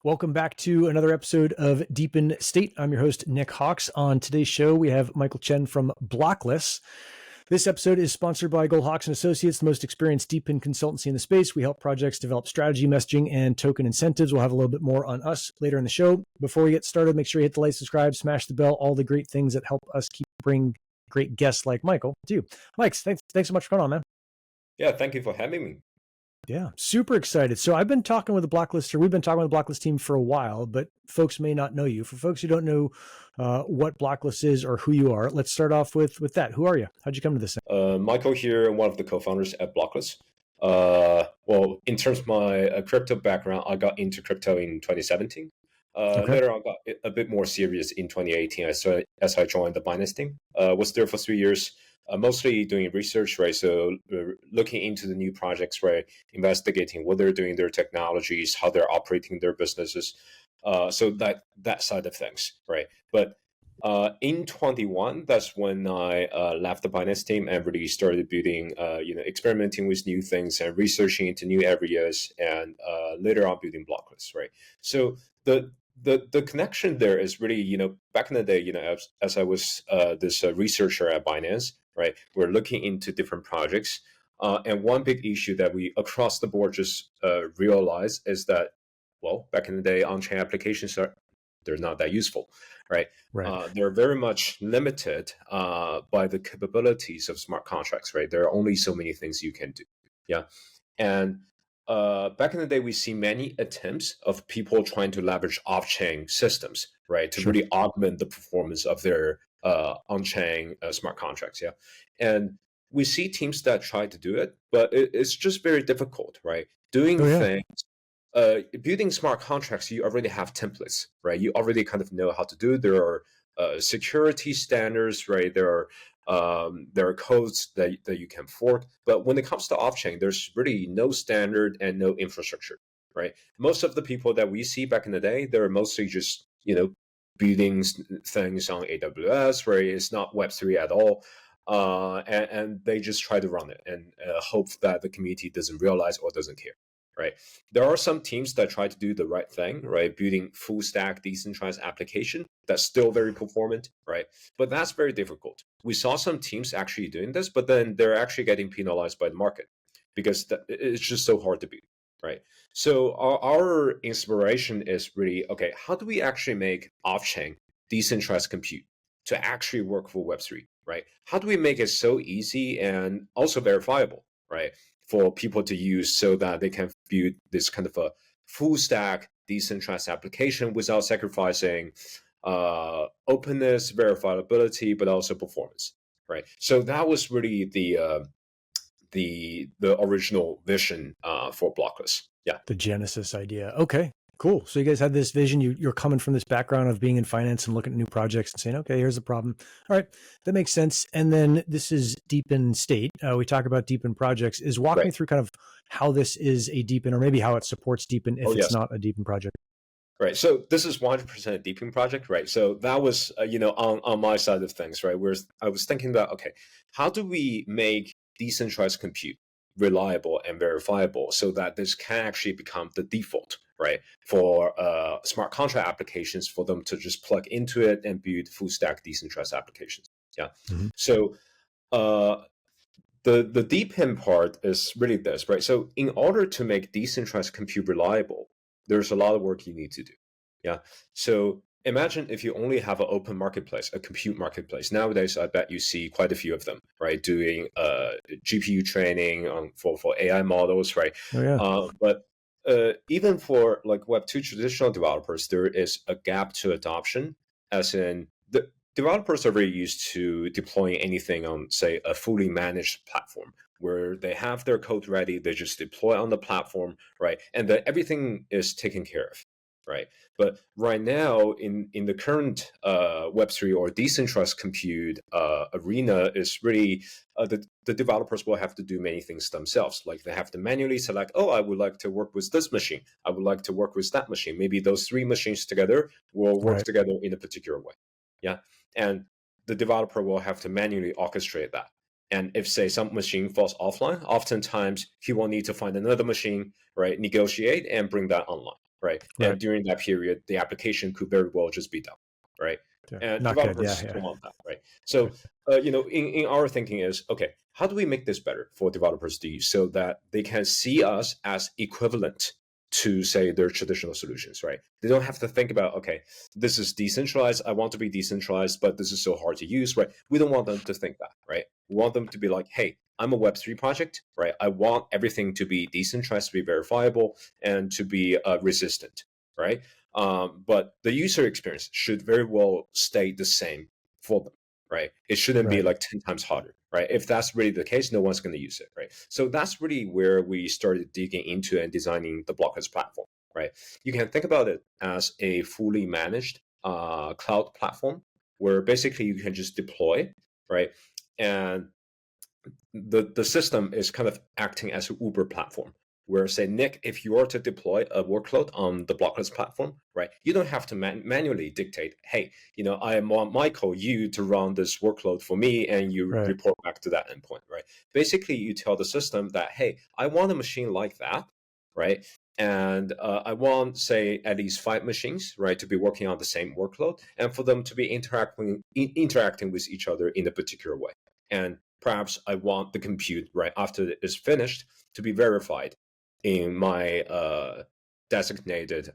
Welcome back to another episode of DePIN State. I'm your host, Nick Hawks. On today's show, we have Michael Chen from Blockless. This episode is sponsored by Gold Hawks & Associates, the most experienced DePIN consultancy in the space. We help projects develop strategy, messaging, and token incentives. We'll have a little bit more on us later in the show. Before we get started, make sure you hit the like, subscribe, smash the bell, all the great things that help us keep bringing great guests like Michael to you. Mike, thanks so much for coming on, man. Yeah, thank you for having me. Yeah, super excited. So we've been talking with the Blockless team for a while, but folks may not know you. For folks who don't know what Blockless is or who you are, let's start off with that. Who are you? How'd you come to this thing? Michael here, one of the co-founders at Blockless. Well, in terms of my crypto background, I got into crypto in 2017. Later, I got a bit more serious in 2018 as I joined the Binance team. Was there for 3 years. Mostly doing research, right? So looking into the new projects, right? Investigating what they're doing, their technologies, how they're operating their businesses. So that side of things, right? But in 21, that's when I left the Binance team and really started building, experimenting with new things and researching into new areas, and later on building Blockless, right? So the connection there is really, back in the day, as I was this researcher at Binance, right? We're looking into different projects. And one big issue that we across the board just realized is that, well, back in the day, on-chain applications they're not that useful, right? They're very much limited by the capabilities of smart contracts, right? There are only so many things you can do. Yeah. And back in the day, we see many attempts of people trying to leverage off-chain systems, right, to really augment the performance of their on-chain smart contracts. Yeah. And we see teams that try to do it, but it's just very difficult, right? Doing things, building smart contracts, you already have templates, right? You already kind of know how to do it. There are security standards, right? There are codes that you can fork. But when it comes to off-chain, there's really no standard and no infrastructure, right? Most of the people that we see back in the day, they're mostly just, building things on AWS, where it's not Web3 at all. And they just try to run it and hope that the community doesn't realize or doesn't care, right? There are some teams that try to do the right thing, right? Building full stack decentralized application that's still very performant, right? But that's very difficult. We saw some teams actually doing this, but then they're actually getting penalized by the market because it's just so hard to build, right? So our inspiration is really, okay, how do we actually make off-chain decentralized compute to actually work for Web3, right? How do we make it so easy and also verifiable, right, for people to use so that they can build this kind of a full stack decentralized application without sacrificing openness, verifiability, but also performance, right? So that was really the original vision for Blockless. Yeah. The genesis idea. Okay, cool. So you guys had this vision. You're coming from this background of being in finance and looking at new projects and saying, okay, here's the problem. All right, that makes sense. And then this is DePIN State. We talk about DePIN projects. Walk me through kind of how this is a DePIN, or maybe how it supports DePIN if it's not a DePIN project. Right. So this is 100% a DePIN project, right? So that was, on my side of things, right? Where I was thinking about, okay, how do we make decentralized compute reliable and verifiable so that this can actually become the default, right, for smart contract applications, for them to just plug into it and build full stack decentralized applications. Yeah. So the DePIN part is really this, right? So in order to make decentralized compute reliable, there's a lot of work you need to do. Yeah. So imagine if you only have an open marketplace, a compute marketplace. Nowadays, I bet you see quite a few of them, right? Doing GPU training for AI models, right? But even for like Web2 traditional developers, there is a gap to adoption, as in the developers are very used to deploying anything on, say, a fully managed platform where they have their code ready, they just deploy on the platform, right? And then everything is taken care of, right? But right now, in the current Web3 or decentralized compute arena, is really the developers will have to do many things themselves. Like they have to manually select, oh, I would like to work with this machine. I would like to work with that machine. Maybe those three machines together will work together in a particular way. Yeah. And the developer will have to manually orchestrate that. And if, say, some machine falls offline, oftentimes he will need to find another machine, right, negotiate and bring that online. right? Right. And during that period, the application could very well just be done, right? Yeah. And Not good. developers Yeah. don't want that, right? So, in our thinking is, okay, how do we make this better for developers to use so that they can see us as equivalent to, say, their traditional solutions, right? They don't have to think about, okay, this is decentralized, I want to be decentralized, but this is so hard to use, right? We don't want them to think that, right? We want them to be like, hey, I'm a Web3 project, right? I want everything to be decentralized, to be verifiable, and to be resistant, right? But the user experience should very well stay the same for them, right? It shouldn't be Right. like 10 times harder, right? If that's really the case, no one's going to use it, right? So that's really where we started digging into and designing the Blockless platform, right? You can think about it as a fully managed cloud platform where basically you can just deploy, right? And the system is kind of acting as an Uber platform where, say, Nick, if you are to deploy a workload on the Blockless platform, right, you don't have to manually dictate, hey, I want Michael, you to run this workload for me, and you Right. report back to that endpoint, right? Basically, you tell the system that, hey, I want a machine like that, right? And I want, say, at least 5 machines, right, to be working on the same workload, and for them to be interacting with each other in a particular way. And perhaps I want the compute, right, after it's finished to be verified in my designated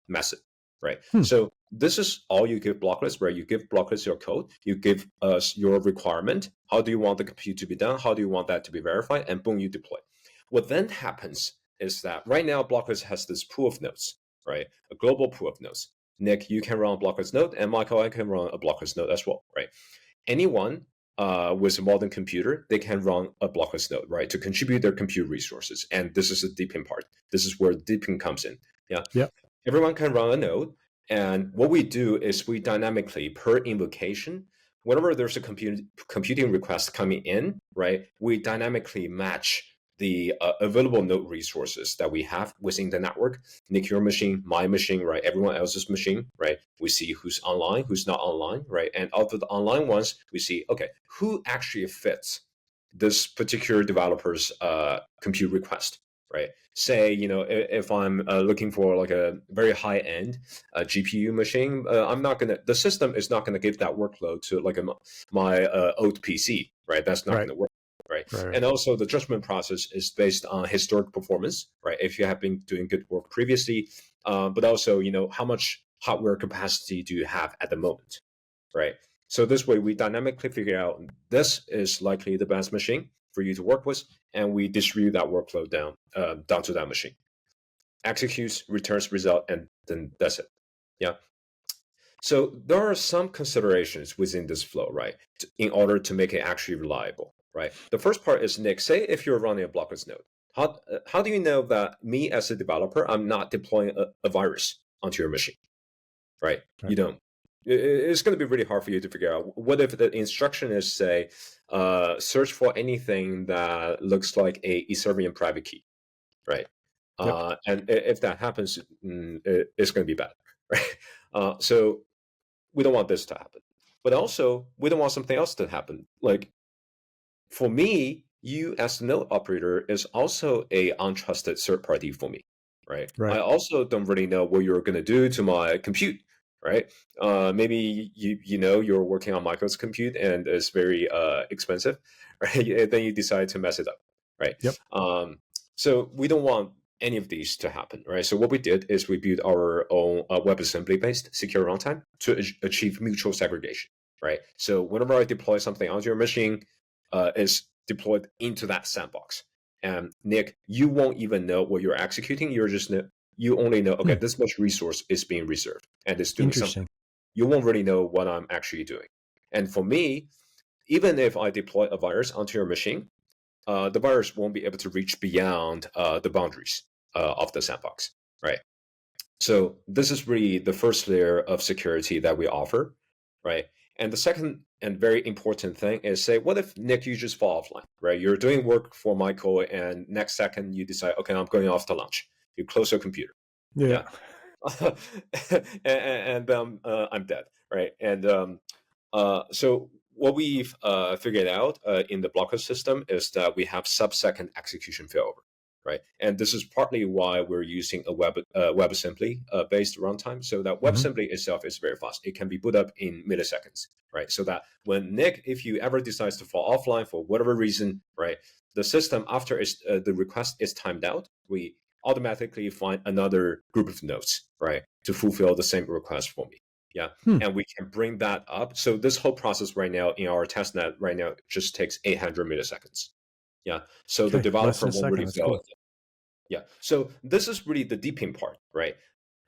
method, right? So this is all you give Blockless, right? You give Blockless your code, you give us your requirement. How do you want the compute to be done? How do you want that to be verified? And boom, you deploy. What then happens is that right now Blockless has this pool of nodes, right? A global pool of nodes. Nick, you can run a Blockless node, and Michael, I can run a Blockless node as well, right? Anyone with a modern computer, they can run a Blockless node, right, to contribute their compute resources. And this is the DePIN part. This is where DePIN comes in. Yeah. Yep. Everyone can run a node. And what we do is we dynamically, per invocation, whenever there's a computing request coming in, right, we dynamically match the available node resources that we have within the network. Nick, your machine, my machine, right? Everyone else's machine, right? We see who's online, who's not online, right? And out of the online ones, we see, okay, who actually fits this particular developer's compute request, right? Say, if I'm looking for like a very high end GPU machine, the system is not gonna give that workload to like my old PC, right? That's not Right. gonna work. Right. Right. And also the judgment process is based on historic performance, right? If you have been doing good work previously, but also, how much hardware capacity do you have at the moment, right? So this way we dynamically figure out this is likely the best machine for you to work with, and we distribute that workload down to that machine. Executes, returns result, and then that's it. Yeah. So there are some considerations within this flow, right, in order to make it actually reliable. Right. The first part is, Nick, say if you're running a Blockless node, how do you know that me as a developer, I'm not deploying a virus onto your machine, right? You don't. It's going to be really hard for you to figure out. What if the instruction is, say, search for anything that looks like a Ethereum private key, right? Yep. And if that happens, it's going to be bad, right? So we don't want this to happen. But also, we don't want something else to happen. Like, for me, you as the node operator is also a untrusted third party for me, right? Right. I also don't really know what you're going to do to my compute, right? Maybe you're working on Michael's compute and it's very expensive, right? And then you decide to mess it up, right? Yep. So we don't want any of these to happen, right? So what we did is we built our own WebAssembly-based secure runtime to achieve mutual segregation, right? So whenever I deploy something onto your machine, is deployed into that sandbox. And Nick, you won't even know what you're executing. You only know, okay, this much resource is being reserved and it's doing something. You won't really know what I'm actually doing. And for me, even if I deploy a virus onto your machine, the virus won't be able to reach beyond the boundaries of the sandbox, right? So this is really the first layer of security that we offer, right? And the second and very important thing is, say, what if, Nick, you just fall offline, right? You're doing work for Michael, and next second you decide, okay, I'm going off to lunch. You close your computer. Yeah. And I'm dead, right? And so what we've figured out in the Blockless system is that we have sub-second execution failover, right? And this is partly why we're using a WebAssembly based runtime. So that WebAssembly itself is very fast. It can be put up in milliseconds, right? So that when Nick, if you ever decides to fall offline for whatever reason, right, the system after the request is timed out, we automatically find another group of nodes, right, to fulfill the same request for me. Yeah, and we can bring that up. So this whole process right now in our testnet right now just takes 800 milliseconds. Yeah, so the developer won't really fail. Yeah, so this is really the DePIN part, right?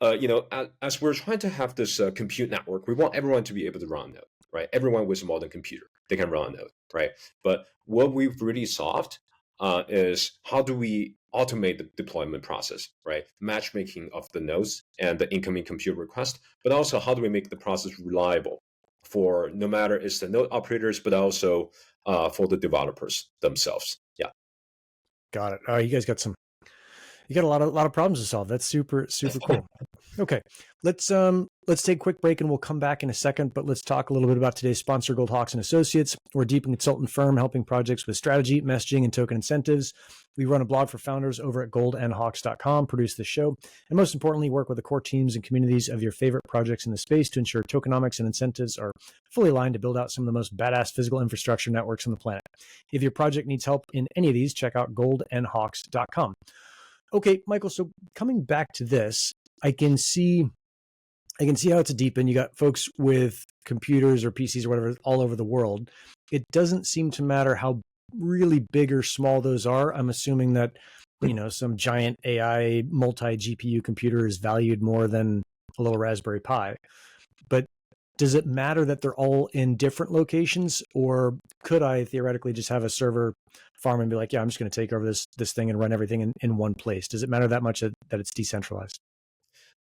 As we're trying to have this compute network, we want everyone to be able to run a node, right? Everyone with a modern computer, they can run a node, right? But what we've really solved is how do we automate the deployment process, right? Matchmaking of the nodes and the incoming compute request, but also how do we make the process reliable for no matter it's the node operators, but also for the developers themselves. Yeah. Got it. You guys got a lot of problems to solve. That's super cool. Okay, let's take a quick break and we'll come back in a second, but let's talk a little bit about today's sponsor, Goldhawks and Associates. We're a DePIN consultant firm helping projects with strategy, messaging, and token incentives. We run a blog for founders over at goldandhawks.com, produce this show, and most importantly, work with the core teams and communities of your favorite projects in the space to ensure tokenomics and incentives are fully aligned to build out some of the most badass physical infrastructure networks on the planet. If your project needs help in any of these, check out goldandhawks.com. Okay, Michael, so coming back to this, I can see how it's a DePIN. You got folks with computers or PCs or whatever all over the world. It doesn't seem to matter how really big or small those are. I'm assuming that, some giant AI multi-GPU computer is valued more than a little Raspberry Pi. But does it matter that they're all in different locations, or could I theoretically just have a server farm and be like, yeah, I'm just going to take over this thing and run everything in one place? Does it matter that much that it's decentralized?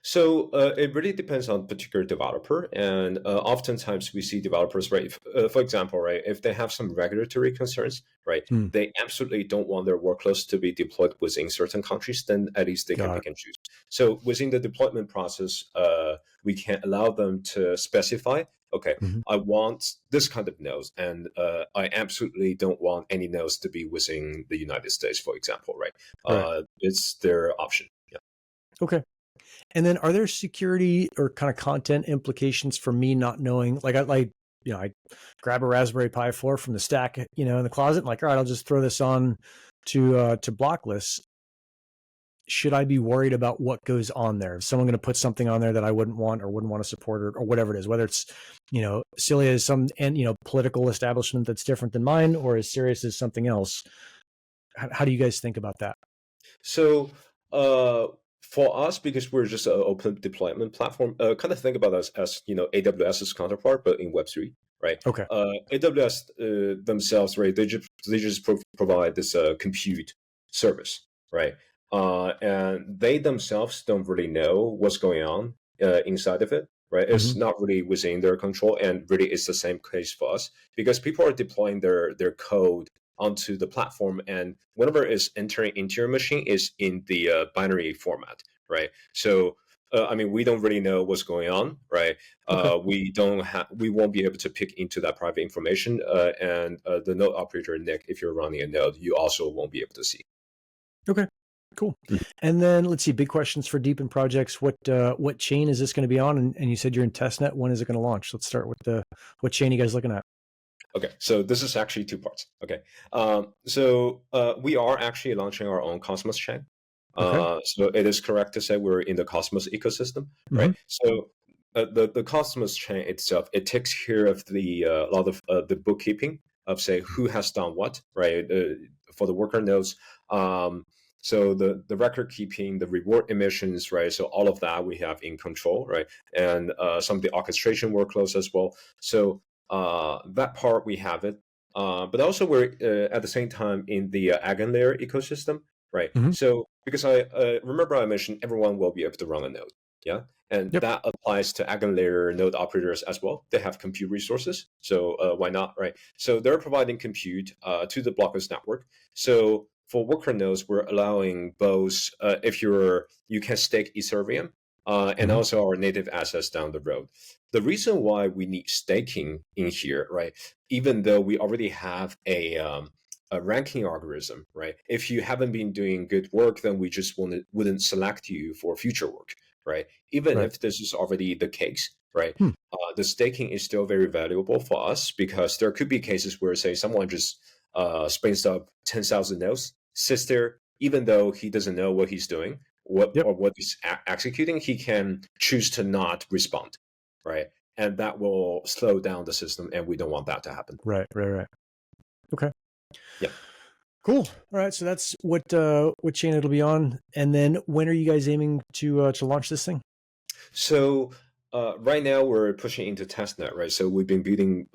So it really depends on particular developer, and oftentimes we see developers, right? For example, right, if they have some regulatory concerns, right, they absolutely don't want their workloads to be deployed within certain countries, then at least they can pick and choose. So within the deployment process, we can allow them to specify, okay, I want this kind of nodes, and I absolutely don't want any nodes to be within the United States, for example, right? It's their option. Yeah. Okay. And then are there security or kind of content implications for me not knowing, I grab a Raspberry Pi 4 from the stack, in the closet, and all right, I'll just throw this on to Blockless. Should I be worried about what goes on there? Is someone going to put something on there that I wouldn't want or wouldn't want to support, or whatever it is, whether it's, silly as some, political establishment that's different than mine, or as serious as something else? How do you guys think about that? So, for us, because we're just an open deployment platform, kind of think about us as AWS's counterpart, but in Web3, right? Okay. AWS themselves, right? They just provide this compute service, right? And they themselves don't really know what's going on inside of it, right? It's not really within their control, and really it's the same case for us because people are deploying their code onto the platform, and whenever it's entering into your machine is in the binary format, right? So we don't really know what's going on, right? We won't be able to pick into that private information, and the node operator, Nick, if you're running a node, you also won't be able to see. Okay, cool. And then let's see, big questions for DePIN projects. What chain is this going to be on? And you said you're in testnet. When is it going to launch? Let's start with what chain are you guys looking at? Okay, so this is actually two parts. Okay, so we are actually launching our own Cosmos chain. So it is correct to say we're in the Cosmos ecosystem, right? So the Cosmos chain itself, it takes care of the a lot of the bookkeeping of say who has done what, right? For the worker nodes. So the record keeping, the reward emissions, right? So all of that we have in control, right? And some of the orchestration workloads as well. So that part we have it, but also we're at the same time in the EigenLayer ecosystem, right? So because I remember I mentioned everyone will be able to run a node, yeah, and that applies to EigenLayer node operators as well. They have compute resources, so why not, right? So they're providing compute to the Blockless network. So for worker nodes, we're allowing both if you can stake Ethereum. And also our native assets down the road. The reason why we need staking in here, right? Even though we already have a a ranking algorithm, right? If you haven't been doing good work, then we just wouldn't select you for future work, right? Even if this is already the case, right? The staking is still very valuable for us because there could be cases where, say, someone just spins up 10,000 nodes, sits there, even though he doesn't know what he's doing, what he's executing, he can choose to not respond, right? And that will slow down the system, and we don't want that to happen. Right. Okay. Yeah. Cool. All right. So that's what chain it'll be on, and then when are you guys aiming to launch this thing? So right now we're pushing into testnet, right? So we've been building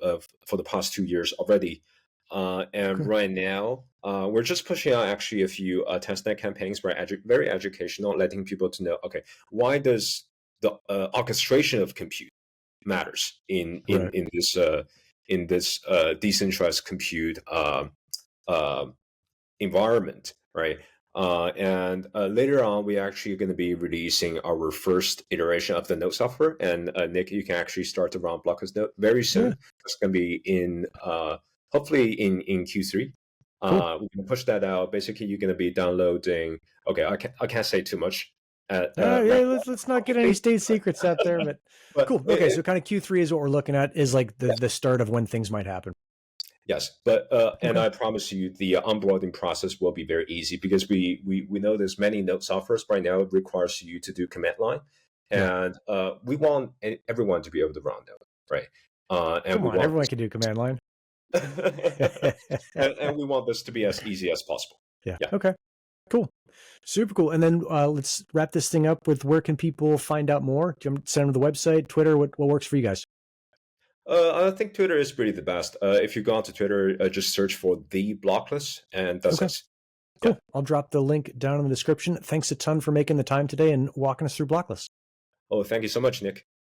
for the past 2 years already, and right now we're just pushing out actually a few testnet campaigns, right? Very educational, letting people to know, okay, why does the orchestration of compute matters in this decentralized compute environment, right? And later on, we're actually going to be releasing our first iteration of the node software. And Nick, you can actually start to run Blockless node very soon. Yeah. It's going to be in hopefully in Q3. Cool. We can push that out. Basically, you're going to be downloading. Okay, I can't say too much. Let's not get any state secrets out there. But cool. Okay, so kind of Q3 is what we're looking at. Is like the start of when things might happen. Yes, but and I promise you, the onboarding process will be very easy because we know there's many node softwares right now. It requires you to do command line, and we want everyone to be able to run node, right? And everyone can do command line. and we want this to be as easy as possible. Yeah. Okay. Cool. Super cool. And then let's wrap this thing up with where can people find out more? Do you send them to the website, Twitter? What works for you guys? I think Twitter is really the best. If you go onto Twitter, just search for the Blockless, and that's us. Cool. Yeah. I'll drop the link down in the description. Thanks a ton for making the time today and walking us through Blockless. Oh, thank you so much, Nick.